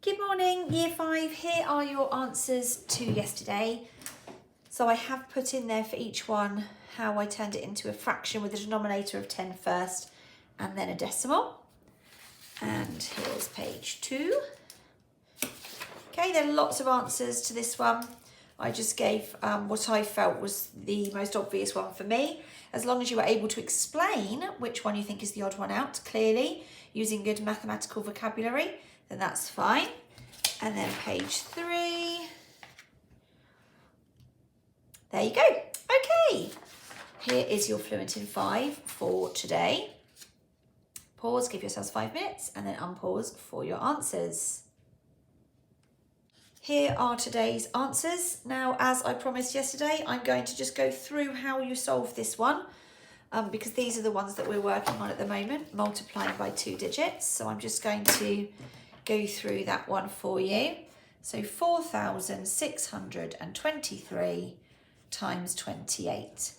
Good morning, Year 5. Here are your answers to yesterday. So I have put in there for each one how I turned it into a fraction with a denominator of 10 first and then a decimal. And here's page 2. Okay, there are lots of answers to this one. I just gave what I felt was the most obvious one for me. As long as you are able to explain which one you think is the odd one out clearly using good mathematical vocabulary, then that's fine. And then page 3. There you go. Okay, here is your Fluent in 5 for today. Pause, give yourselves 5 minutes and then unpause for your answers. Here are today's answers. Now, as I promised yesterday, I'm going to just go through how you solve this one because these are the ones that we're working on at the moment, multiplying by 2 digits. So I'm just going to go through that one for you. So 4,623 times 28.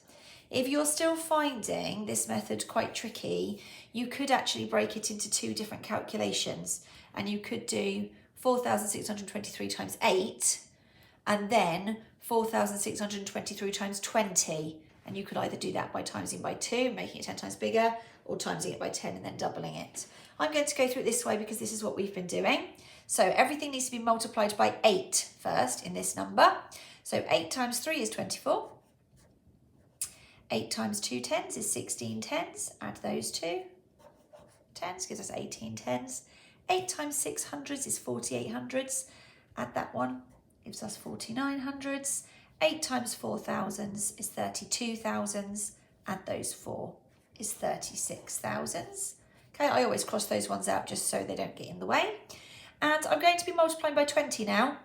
If you're still finding this method quite tricky, you could actually break it into 2 different calculations, and you could do 4,623 times 8 and then 4,623 times 20, and you could either do that by timesing by 2, making it 10 times bigger, or timesing it by 10 and then doubling it. I'm going to go through it this way because this is what we've been doing. So everything needs to be multiplied by 8 first in this number. So 8 times 3 is 24. 8 times 2 tens is 16 tens. Add those 2 tens, gives us 18 tens. 8 times 6 hundreds is 48 hundreds. Add that one, gives us 49 hundreds. 8 times 4 thousands is 32 thousands. Add those 4 is 36 thousands. Okay, I always cross those ones out just so they don't get in the way. And I'm going to be multiplying by 20 now.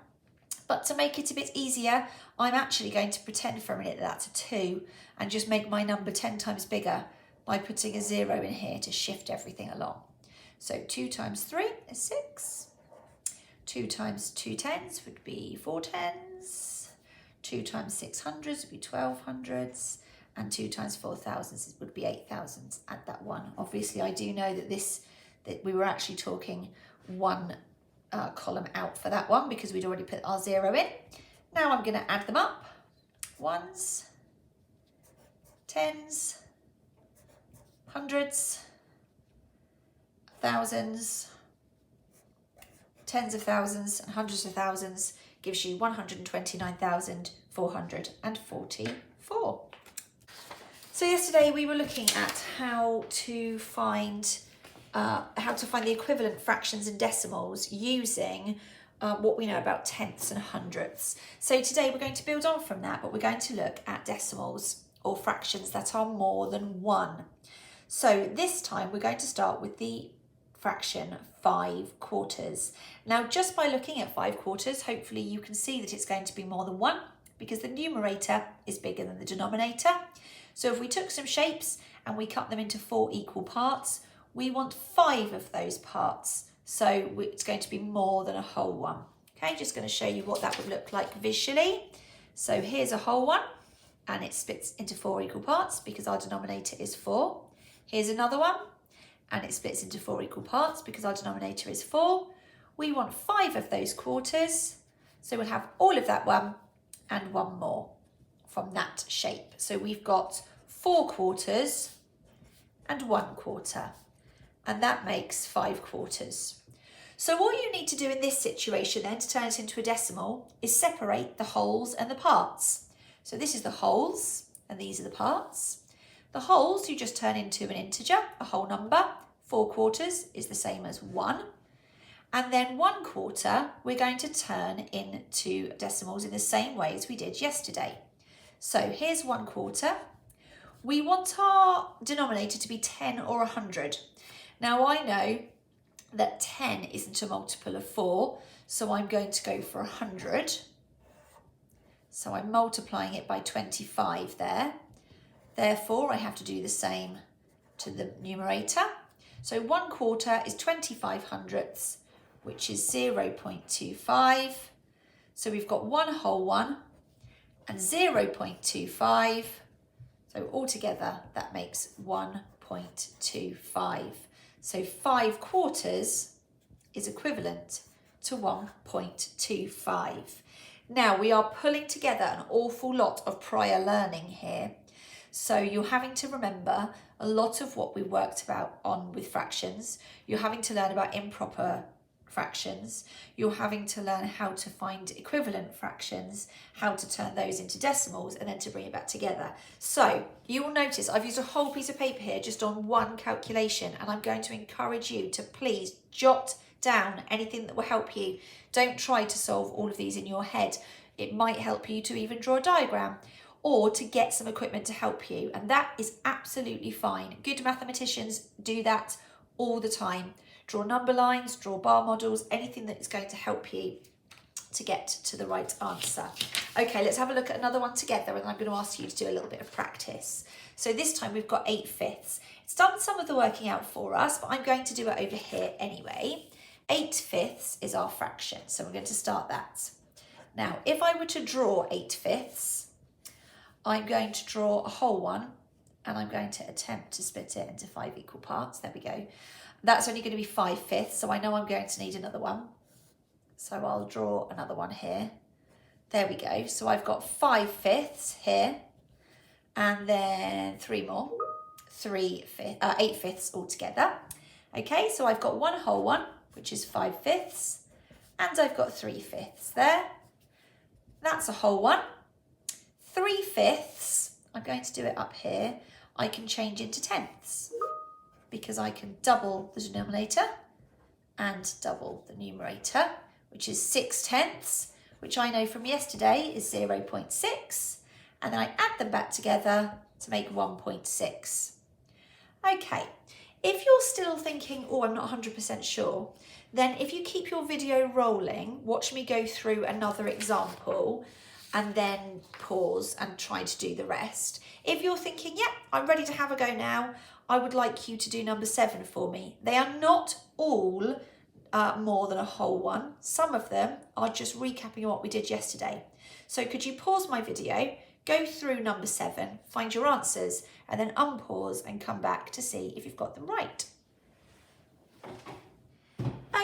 But to make it a bit easier, I'm actually going to pretend for a minute that that's a 2 and just make my number 10 times bigger by putting a 0 in here to shift everything along. So 2 times 3 is 6. 2 times 2 tens would be 4 tens. 2 times 6 hundreds would be 12 hundreds. And 2 times 4 thousands would be 8 thousands. Add that 1. Obviously, I do know that that we were actually talking one column out for that one because we'd already put our 0 in. Now I'm going to add them up. Ones, tens, hundreds, thousands, tens of thousands and hundreds of thousands gives you 129,444. So yesterday we were looking at how to find the equivalent fractions and decimals using what we know about tenths and hundredths. So today we're going to build on from that, but we're going to look at decimals or fractions that are more than 1. So this time we're going to start with the fraction 5 quarters. Now, just by looking at 5 quarters, hopefully you can see that it's going to be more than 1 because the numerator is bigger than the denominator. So if we took some shapes and we cut them into 4 equal parts, we want 5 of those parts. So it's going to be more than a whole one. Okay, just going to show you what that would look like visually. So here's a whole one and it splits into 4 equal parts because our denominator is 4. Here's another one and it splits into 4 equal parts because our denominator is 4. We want 5 of those quarters. So we'll have all of that one and one more from that shape. So we've got 4 quarters and 1 quarter. And that makes 5 quarters. So all you need to do in this situation then to turn it into a decimal is separate the wholes and the parts. So this is the wholes and these are the parts. The wholes you just turn into an integer, a whole number. 4 quarters is the same as 1. And then 1 quarter we're going to turn into decimals in the same way as we did yesterday. So here's 1 quarter. We want our denominator to be 10 or 100. Now I know that 10 isn't a multiple of 4, so I'm going to go for 100. So I'm multiplying it by 25 there. Therefore, I have to do the same to the numerator. So 1 quarter is 25 hundredths, which is 0.25. So we've got 1 whole one and 0.25. So altogether, that makes 1.25. So 5 quarters is equivalent to 1.25. Now we are pulling together an awful lot of prior learning here. So you're having to remember a lot of what we worked about on with fractions. You're having to learn about improper fractions. You're having to learn how to find equivalent fractions, how to turn those into decimals, and then to bring it back together. So you will notice I've used a whole piece of paper here just on one calculation, and I'm going to encourage you to please jot down anything that will help you. Don't try to solve all of these in your head. It might help you to even draw a diagram or to get some equipment to help you, and that is absolutely fine. Good mathematicians do that all the time. Draw number lines, draw bar models, anything that is going to help you to get to the right answer. Okay, let's have a look at another one together, and I'm going to ask you to do a little bit of practice. So this time we've got 8/5. It's done some of the working out for us, but I'm going to do it over here anyway. 8/5 is our fraction, so we're going to start that. Now, if I were to draw 8/5, I'm going to draw a whole one, and I'm going to attempt to split it into 5 equal parts. There we go. That's only going to be 5/5, so I know I'm going to need another one. So I'll draw another one here. There we go. So I've got 5/5 here, and then 3 more. 8/5 altogether. Okay, so I've got one whole one, which is 5/5, and I've got 3/5 there. That's a whole one. 3/5, I'm going to do it up here. I can change into tenths, because I can double the denominator and double the numerator, which is 6/10, which I know from yesterday is 0.6, and then I add them back together to make 1.6. Okay, if you're still thinking, oh, I'm not 100% sure, then if you keep your video rolling, watch me go through another example and then pause and try to do the rest. If you're thinking, yeah, I'm ready to have a go now, I would like you to do number 7 for me. They are not all more than a whole one. Some of them are just recapping what we did yesterday. So could you pause my video, go through number 7, find your answers, and then unpause and come back to see if you've got them right.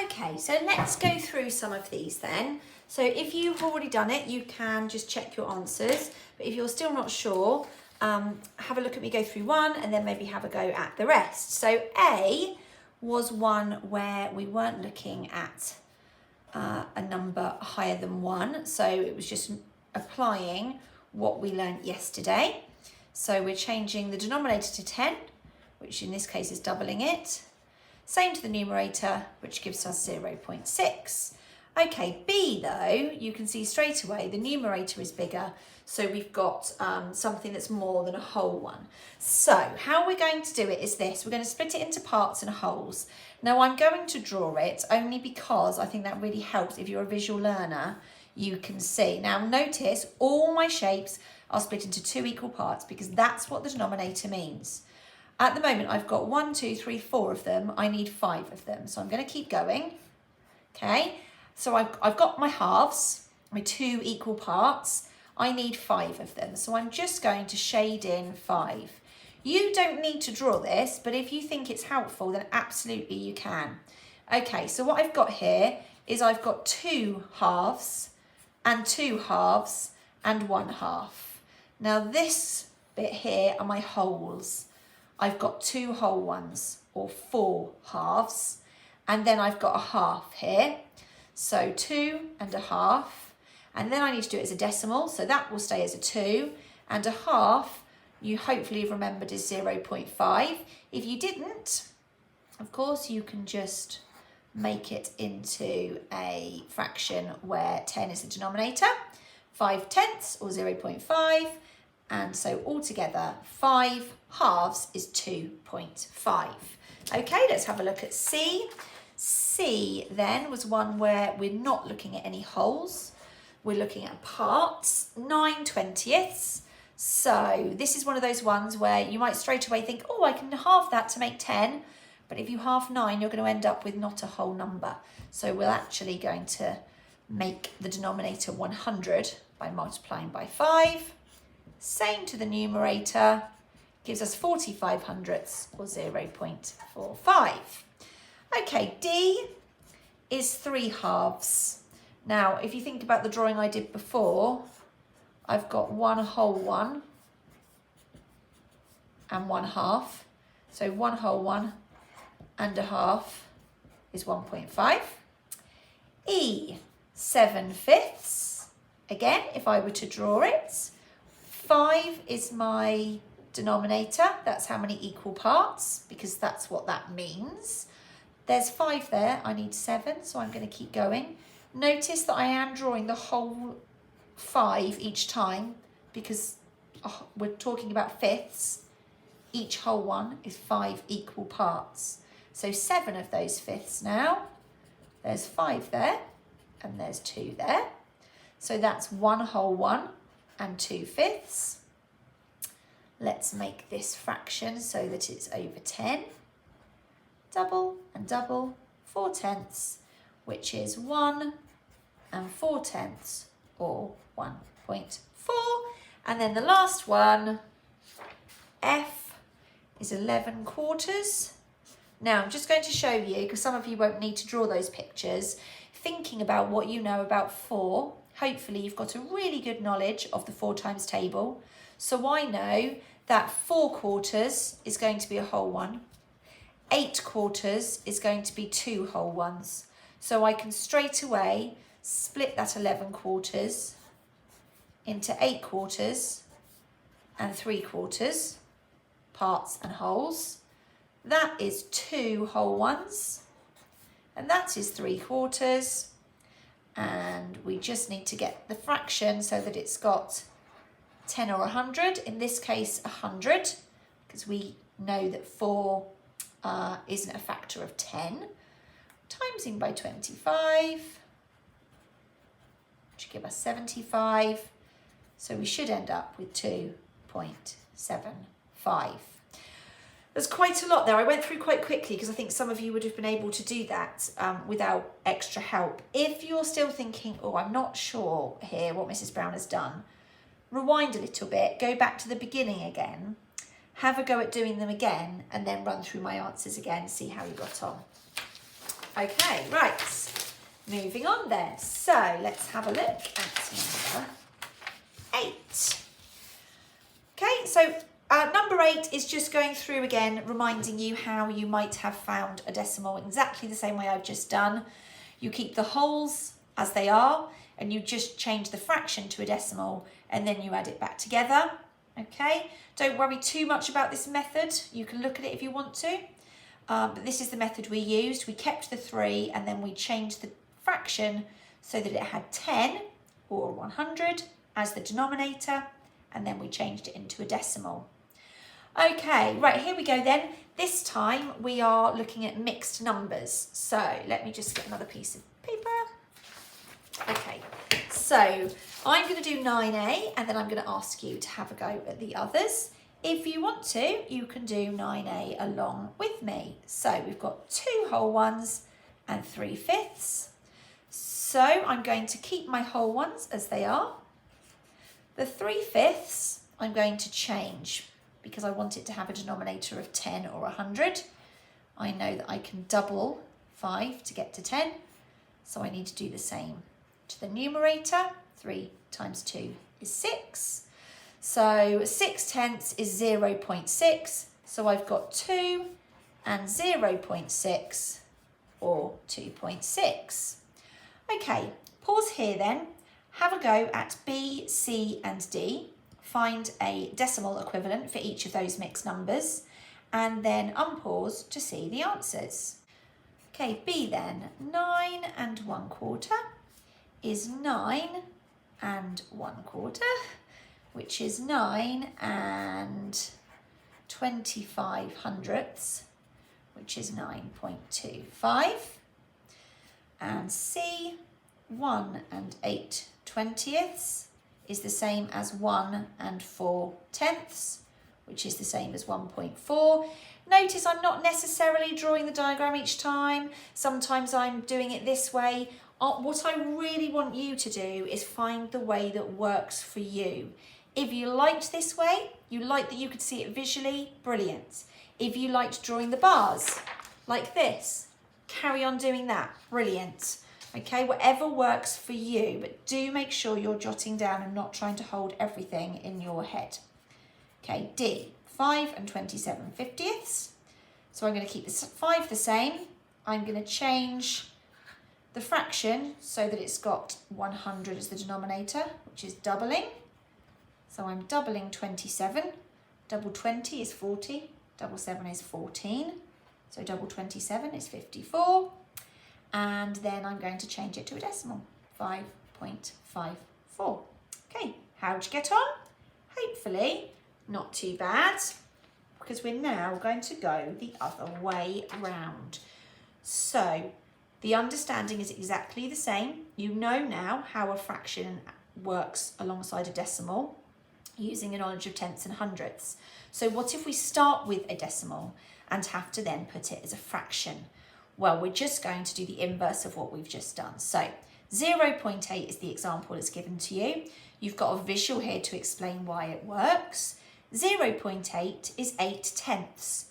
Okay, so let's go through some of these then. So if you've already done it, you can just check your answers. But if you're still not sure, have a look at me go through one and then maybe have a go at the rest. So A was one where we weren't looking at a number higher than 1. So it was just applying what we learnt yesterday. So we're changing the denominator to 10, which in this case is doubling it. Same to the numerator, which gives us 0.6. Okay, B though, you can see straight away the numerator is bigger, so we've got something that's more than a whole one. So how we're going to do it is this. We're going to split it into parts and wholes. Now I'm going to draw it only because I think that really helps. If you're a visual learner, you can see. Now notice all my shapes are split into 2 equal parts because that's what the denominator means. At the moment, I've got 1, 2, 3, 4 of them. I need 5 of them. So I'm going to keep going. Okay. So I've got my halves, my 2 equal parts. I need 5 of them. So I'm just going to shade in 5. You don't need to draw this, but if you think it's helpful, then absolutely you can. Okay, so what I've got here is I've got 2 halves and 2 halves and 1 half. Now this bit here are my wholes. I've got 2 whole ones, or 4 halves, and then I've got a half here. So 2 and a half, and then I need to do it as a decimal, so that will stay as a 2, and a half, you hopefully have remembered, is 0.5. If you didn't, of course, you can just make it into a fraction where 10 is the denominator, 5/10 or 0.5, and so altogether 5 halves is 2.5. Okay, let's have a look at C. C then was one where we're not looking at any wholes. We're looking at parts, 9/20. So this is one of those ones where you might straight away think, oh, I can halve that to make 10. But if you halve 9, you're going to end up with not a whole number. So we're actually going to make the denominator 100 by multiplying by 5. Same to the numerator, gives us 45 hundredths or 0.45. Okay, D is 3/2. Now, if you think about the drawing I did before, I've got 1 whole 1 and 1/2. So 1 whole 1 and a half is 1.5. E, 7/5. Again, if I were to draw it, 5 is my denominator. That's how many equal parts, because that's what that means. There's 5 there, I need 7, so I'm going to keep going. Notice that I am drawing the whole 5 each time, because we're talking about fifths. Each whole one is 5 equal parts. So 7 of those fifths now. There's 5 there, and there's 2 there. So that's 1 whole 1 and 2/5. Let's make this fraction so that it's over 10. Double and double, 4/10, which is 1 and 4/10, or 1.4. And then the last one, F, is 11/4. Now I'm just going to show you, because some of you won't need to draw those pictures, thinking about what you know about 4. Hopefully you've got a really good knowledge of the 4 times table. So I know that 4/4 is going to be a whole 1. 8/4 is going to be 2 whole 1s. So I can straight away split that 11/4 into 8/4 and 3/4 parts and wholes. That is 2 whole 1s, and that is 3/4. And we just need to get the fraction so that it's got 10 or 100. In this case, 100, because we know that 4 isn't a factor of 10. Timesing by 25, which should give us 75. So we should end up with 2.75. There's quite a lot there. I went through quite quickly because I think some of you would have been able to do that without extra help. If you're still thinking, oh, I'm not sure here what Mrs. Brown has done, rewind a little bit, go back to the beginning again, have a go at doing them again, and then run through my answers again, see how you got on. Okay, right, moving on then. So let's have a look at number 8. Okay, so number 8 is just going through again, reminding you how you might have found a decimal exactly the same way I've just done. You keep the wholes as they are, and you just change the fraction to a decimal, and then you add it back together. Okay, don't worry too much about this method. You can look at it if you want to, but this is the method we used. We kept the 3, and then we changed the fraction so that it had 10 or 100 as the denominator, and then we changed it into a decimal. Okay, right, here we go then. This time we are looking at mixed numbers. So let me just get another piece of paper. Okay, so I'm going to do 9A, and then I'm going to ask you to have a go at the others. If you want to, you can do 9A along with me. So we've got 2 whole 1s and 3/5. So I'm going to keep my whole 1s as they are. The 3/5 I'm going to change because I want it to have a denominator of 10 or 100. I know that I can double 5 to get to 10, so I need to do the same to the numerator. 3 times 2 is 6. So 6/10 is 0.6. So I've got 2 and 0.6, or 2.6. Okay, pause here then. Have a go at B, C and D. Find a decimal equivalent for each of those mixed numbers, and then unpause to see the answers. Okay, B then, 9 and 1/4 is 9 and 1/4, which is 9 and 25 hundredths, which is 9.25. And C, 1 and 8/20 is the same as 1 and 4/10, which is the same as 1.4. Notice I'm not necessarily drawing the diagram each time. Sometimes I'm doing it this way. What I really want you to do is find the way that works for you. If you liked this way, you liked that you could see it visually, brilliant. If you liked drawing the bars like this, carry on doing that. Brilliant. Okay, whatever works for you, but do make sure you're jotting down and not trying to hold everything in your head. Okay, D, 5 and 27/50ths. So I'm going to keep this 5 the same. I'm going to change the fraction so that it's got 100 as the denominator, which is doubling. So I'm doubling 27. Double 20 is 40. Double 7 is 14. So double 27 is 54. And then I'm going to change it to a decimal, 5.54. Okay, how'd you get on? Hopefully not too bad, because we're now going to go the other way round. So the understanding is exactly the same. You know now how a fraction works alongside a decimal using a knowledge of tenths and hundredths. So what if we start with a decimal and have to then put it as a fraction? Well, we're just going to do the inverse of what we've just done. So 0.8 is the example that's given to you. You've got a visual here to explain why it works. 0.8 is 8/10.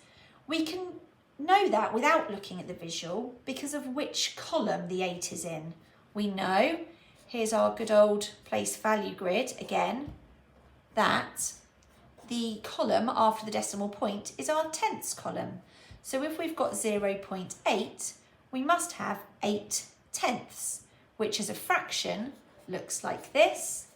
We can know that without looking at the visual because of which column the 8 is in. We know, here's our good old place value grid again, that the column after the decimal point is our tenths column. So if we've got 0.8, we must have 8/10, which as a fraction looks like this.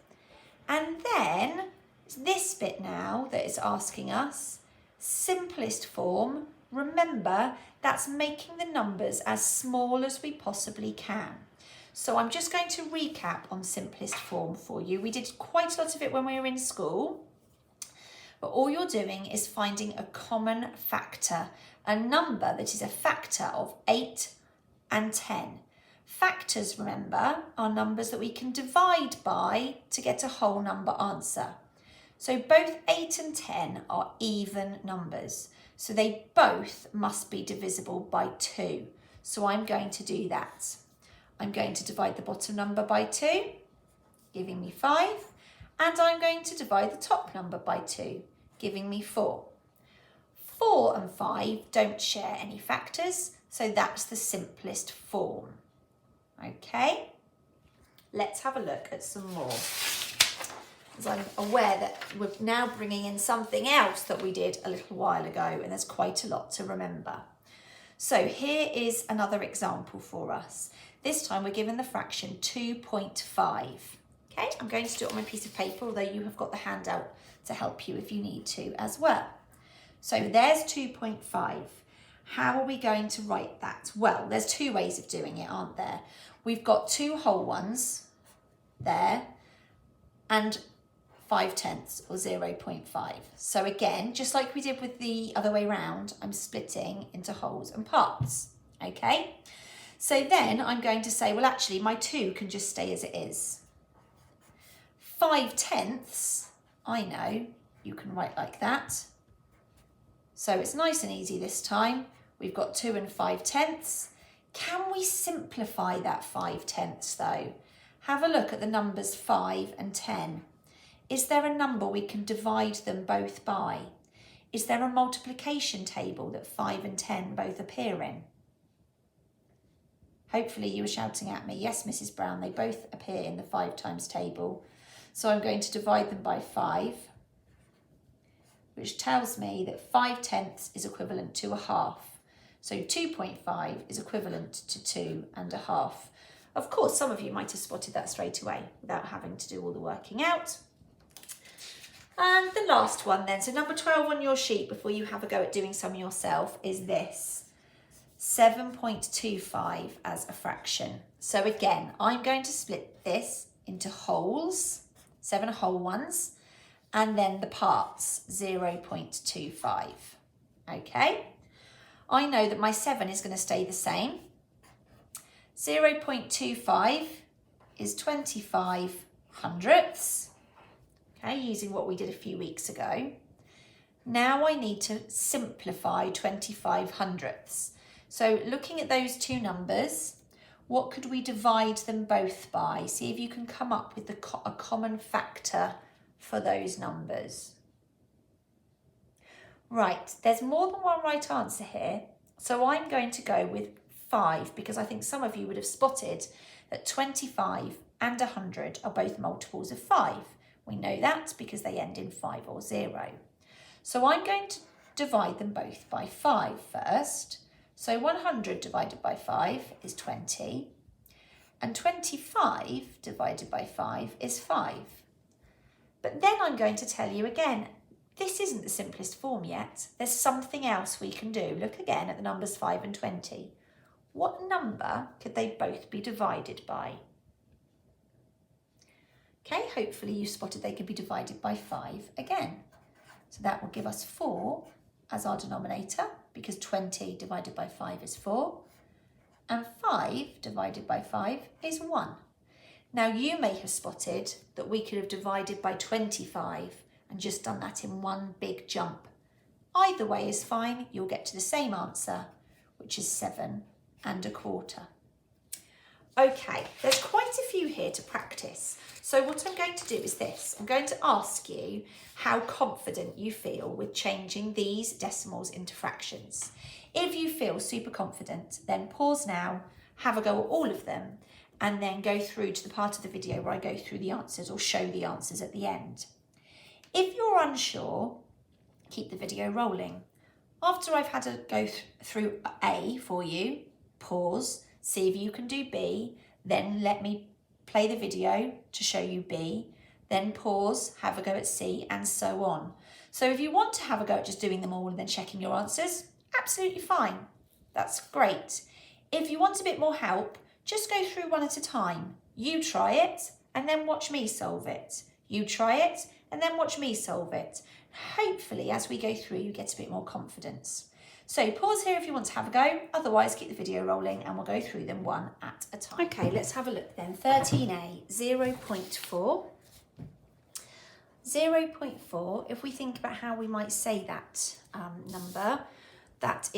And then it's this bit now that is asking us, simplest form. Remember, that's making the numbers as small as we possibly can. So I'm just going to recap on simplest form for you. We did quite a lot of it when we were in school, but all you're doing is finding a common factor, a number that is a factor of 8 and 10. Factors, remember, are numbers that we can divide by to get a whole number answer. So both 8 and 10 are even numbers. So they both must be divisible by 2. So I'm going to do that. I'm going to divide the bottom number by 2, giving me 5. And I'm going to divide the top number by 2, giving me 4. 4 and 5 don't share any factors, so that's the simplest form. Okay, let's have a look at some more. As I'm aware that we're now bringing in something else that we did a little while ago, and there's quite a lot to remember. So here is another example for us. This time we're given the fraction 2.5. Okay, I'm going to do it on my piece of paper, although you have got the handout to help you if you need to as well. So there's 2.5. How are we going to write that? Well, there's two ways of doing it, aren't there? We've got two whole ones there and 5/10 or 0.5. So again, just like we did with the other way round, I'm splitting into wholes and parts, okay? So then I'm going to say, well, actually my 2 can just stay as it is. 5/10, I know you can write like that. So it's nice and easy this time. We've got 2 and 5/10. Can we simplify that 5/10 though? Have a look at the numbers 5 and 10. Is there a number we can divide them both by? Is there a multiplication table that 5 and 10 both appear in? Hopefully you were shouting at me, yes, Mrs. Brown, they both appear in the 5 times table. So I'm going to divide them by 5, which tells me that 5/10 is equivalent to a half. So 2.5 is equivalent to 2 and a half. Of course, some of you might have spotted that straight away without having to do all the working out. And the last one then, so number 12 on your sheet before you have a go at doing some yourself is this, 7.25 as a fraction. So again, I'm going to split this into wholes, 7 whole ones, and then the parts, 0.25, okay? I know that my 7 is going to stay the same. 0.25 is 25 hundredths, okay, using what we did a few weeks ago. Now I need to simplify 25 hundredths. So looking at those two numbers, what could we divide them both by? See if you can come up with a common factor for those numbers. Right, there's more than one right answer here, so I'm going to go with 5 because I think some of you would have spotted that 25 and 100 are both multiples of 5. We know that because they end in 5 or 0. So I'm going to divide them both by 5 first. So 100 divided by 5 is 20, and 25 divided by 5 is 5. But then I'm going to tell you again, this isn't the simplest form yet. There's something else we can do. Look again at the numbers 5 and 20. What number could they both be divided by? Okay, hopefully you spotted they could be divided by 5 again. So that will give us 4 as our denominator, because 20 divided by 5 is 4, and 5 divided by 5 is 1. Now you may have spotted that we could have divided by 25 and just done that in one big jump. Either way is fine, you'll get to the same answer, which is 7 1/4. Okay, there's quite a few here to practice. So what I'm going to do is this. I'm going to ask you how confident you feel with changing these decimals into fractions. If you feel super confident, then pause now, have a go at all of them, and then go through to the part of the video where I go through the answers or show the answers at the end. If you're unsure, keep the video rolling. After I've had a go through A for you, pause, see if you can do B, then let me play the video to show you B, then pause, have a go at C, and so on. So if you want to have a go at just doing them all and then checking your answers, absolutely fine. That's great. If you want a bit more help, just go through one at a time. You try it and then watch me solve it. You try it and then watch me solve it. Hopefully, as we go through, you get a bit more confidence. So pause here if you want to have a go, otherwise keep the video rolling and we'll go through them one at a time. Okay, let's have a look then. 13A, 0.4. 0.4, if we think about how we might say that number, that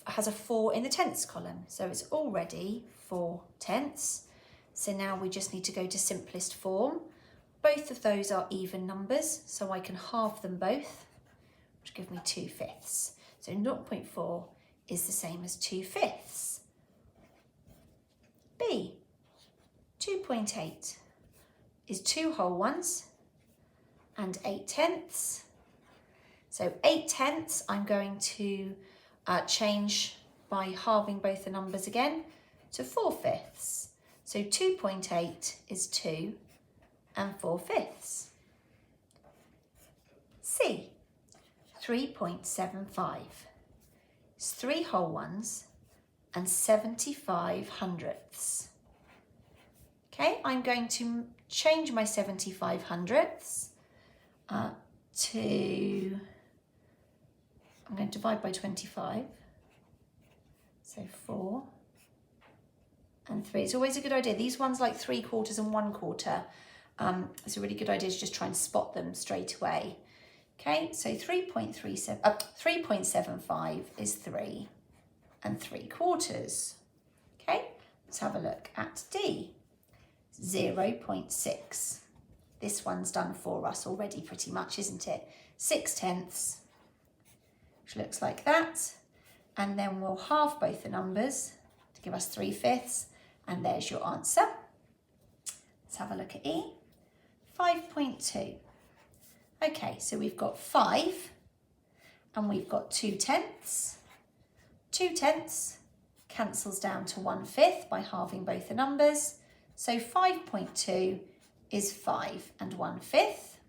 has a 4 in the tenths column. So it's already 4 tenths. So now we just need to go to simplest form. Both of those are even numbers, so I can halve them both, which give me 2/5. So 0.4 is the same as 2/5. B, 2.8 is 2 whole ones and 8 tenths. So 8 tenths I'm going to change by halving both the numbers again to 4/5. So 2.8 is 2 and 4/5. C, 3.75 is 3 whole ones and 75 hundredths. Okay, I'm going to change my 75 hundredths I'm going to divide by 25. So 4 and 3. It's always a good idea. These ones like 3/4 and 1/4. It's a really good idea to just try and spot them straight away. Okay, so 3.75 is 3 and 3/4. Okay, let's have a look at D. 0.6. This one's done for us already pretty much, isn't it? 6 tenths, which looks like that. And then we'll halve both the numbers to give us 3/5, and there's your answer. Let's have a look at E. 5.2. Okay, so we've got 5 and we've got 2 tenths. 2 tenths cancels down to 1/5 by halving both the numbers. So 5.2 is 5 and 1/5.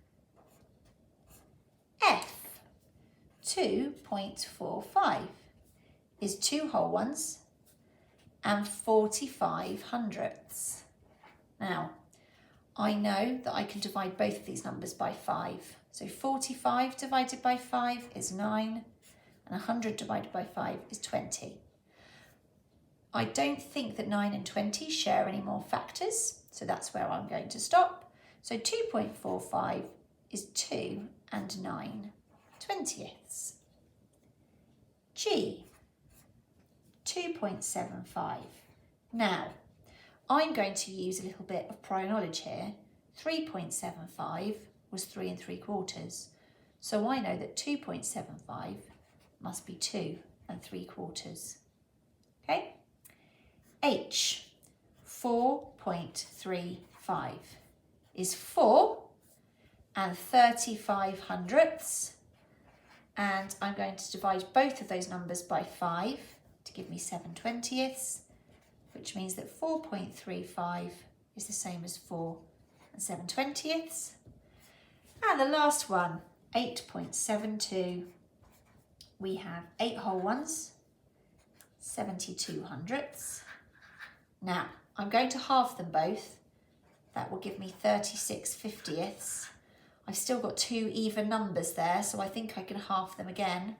F, 2.45 is 2 whole ones and 45 hundredths. Now, I know that I can divide both of these numbers by 5. So 45 divided by 5 is 9, and 100 divided by 5 is 20. I don't think that 9 and 20 share any more factors, so that's where I'm going to stop. So 2.45 is 2 and 9/20. G, 2.75. Now, I'm going to use a little bit of prior knowledge here. 3.75 was 3 3/4. So I know that 2.75 must be 2 3/4. Okay? H, 4.35 is 4 and 35 hundredths. And I'm going to divide both of those numbers by 5 to give me 7/20ths, which means that 4.35 is the same as 4 and 7/20ths. And the last one, 8.72, we have 8 whole ones, 72 hundredths. Now, I'm going to halve them both. That will give me 36/50ths. I've still got 2 even numbers there, so I think I can halve them again,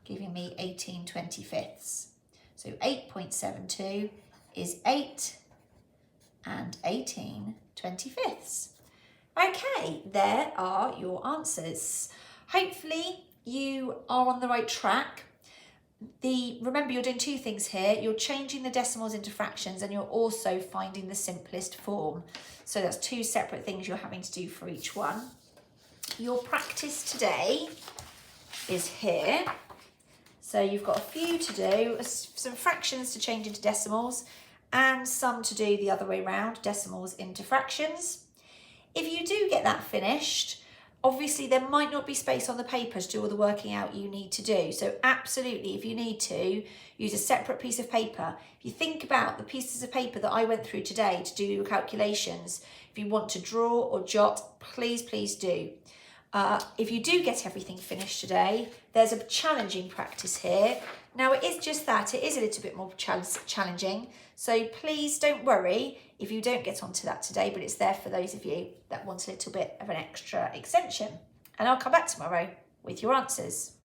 giving me 18/25ths. So 8.72 is 8 and 18/25ths. Okay, there are your answers. Hopefully you are on the right track. Remember, you're doing 2 things here. You're changing the decimals into fractions and you're also finding the simplest form. So that's 2 separate things you're having to do for each one. Your practice today is here. So you've got a few to do, some fractions to change into decimals and some to do the other way around, decimals into fractions. If you do get that finished, obviously there might not be space on the paper to do all the working out you need to do. So absolutely, if you need to, use a separate piece of paper. If you think about the pieces of paper that I went through today to do your calculations, if you want to draw or jot, please do. If you do get everything finished today, there's a challenging practice here. Now it is just that, it is a little bit more challenging. So please don't worry if you don't get onto that today, but it's there for those of you that want a little bit of an extra extension. And I'll come back tomorrow with your answers.